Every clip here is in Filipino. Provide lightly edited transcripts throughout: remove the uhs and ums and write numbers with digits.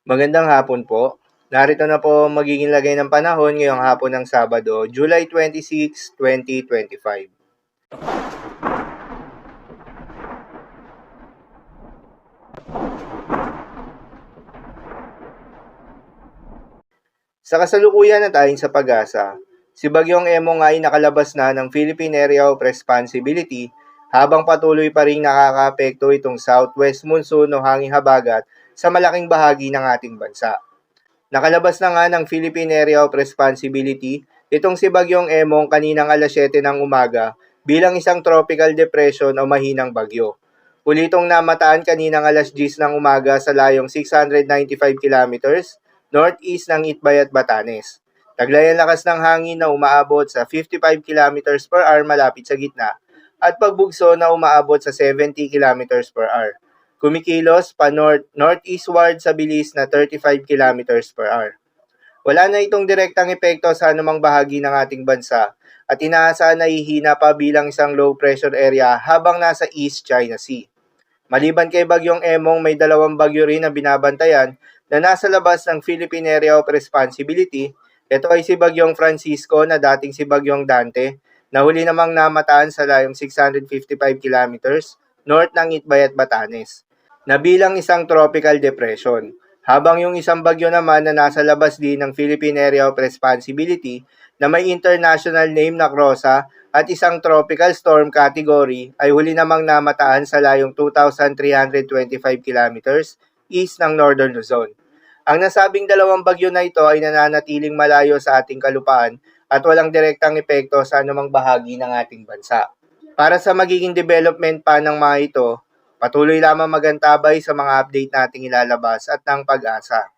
Magandang hapon po. Narito na po ang magiging lagay ng panahon ngayong hapon ng Sabado, July 26, 2025. Sa kasalukuyan at ayon sa pag-asa, si Bagyong Emong ay nakalabas na ng Philippine Area of Responsibility habang patuloy pa rin nakakaapekto itong southwest monsoon o hanging habagat sa malaking bahagi ng ating bansa. Nakalabas na nga ng Philippine Area of Responsibility itong si Bagyong Emong kaninang alas 7 ng umaga bilang isang tropical depression o mahinang bagyo. Ulitong namataan kaninang alas 10 ng umaga sa layong 695 kilometers northeast ng Itbay at Batanes. Taglay ang lakas ng hangin na umaabot sa 55 kilometers per hour malapit sa gitna at pagbugso na umaabot sa 70 kilometers per hour. Kumikilos pa northeastward sa bilis na 35 kilometers per hour. Wala na itong direktang epekto sa anumang bahagi ng ating bansa at inaasahan na hihina pa bilang isang low pressure area habang nasa East China Sea. Maliban kay Bagyong Emong, may dalawang bagyo rin na binabantayan na nasa labas ng Philippine Area of Responsibility. Ito ay si Bagyong Francisco na dating si Bagyong Dante na huli namang namataan sa layong 655 kilometers north ng Itbay at Batanes na bilang isang tropical depression. Habang yung isang bagyo naman na nasa labas din ng Philippine Area of Responsibility na may international name na Rosa at isang tropical storm category ay huli namang namataan sa layong 2,325 kilometers east ng Northern Luzon. Ang nasabing dalawang bagyo na ito ay nananatiling malayo sa ating kalupaan at walang direktang epekto sa anumang bahagi ng ating bansa. Para sa magiging development pa ng mga ito, patuloy lamang magantabay sa mga update nating ilalabas at ng pag-asa.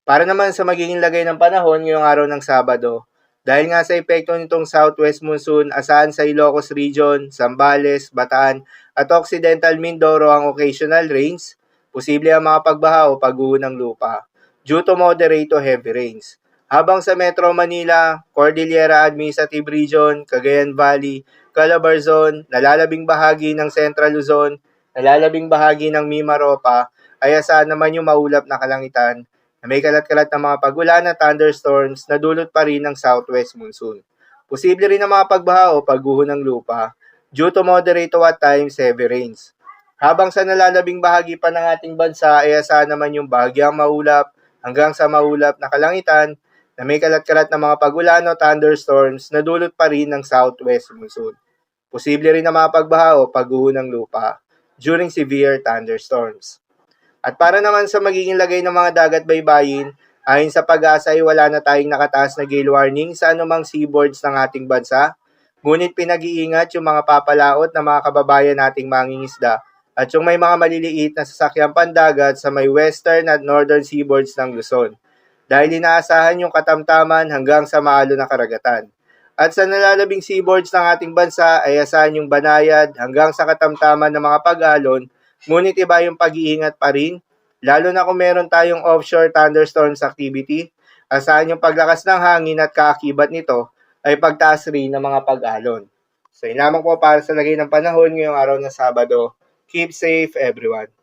Para naman sa magiging lagay ng panahon ngayong araw ng Sabado, dahil nga sa epekto nitong southwest monsoon, asahan sa Ilocos Region, Zambales, Bataan at Occidental Mindoro ang occasional rains, posible ang mga pagbaha o pagguho ng lupa, due to moderate to heavy rains. Habang sa Metro Manila, Cordillera Administrative Region, Cagayan Valley, Calabarzon, nalalabing bahagi ng Central Luzon, nalalabing bahagi ng Mimaropa, ay asahan naman yung maulap na kalangitan na may kalat-kalat na mga pagulan at thunderstorms na dulot pa rin ng southwest monsoon. Posible rin ang mga pagbaha o pagguho ng lupa due to moderate to at times heavy rains. Habang sa nalalabing bahagi pa ng ating bansa ay asahan naman yung bahagyang maulap hanggang sa maulap na kalangitan na may kalat-kalat na mga pagulan o thunderstorms na dulot pa rin ng southwest monsoon. Posible rin ang mga pagbaha o pagguho ng lupa during severe thunderstorms. At para naman sa magiging lagay ng mga dagat baybayin, ayon sa pag-asa ay wala na tayong nakataas na gale warning sa anumang seaboards ng ating bansa. Ngunit pinag-iingat yung mga papalaot na mga kababayan nating mangingisda at yung may mga maliliit na sasakyang pandagat sa may western at northern seaboards ng Luzon. Dahil inaasahan yung katamtaman hanggang sa maalo na karagatan. At sa nalalabing seaboards ng ating bansa ay asahan yung banayad hanggang sa katamtaman ng mga pag-alon. Ngunit iba yung pag-iingat pa rin, lalo na kung meron tayong offshore thunderstorms activity, asahan yung paglakas ng hangin at kaakibat nito ay pagtaas rin ng mga pag-alon. So, yun lamang po para sa lagay ng panahon ngayong araw ng Sabado. Keep safe everyone.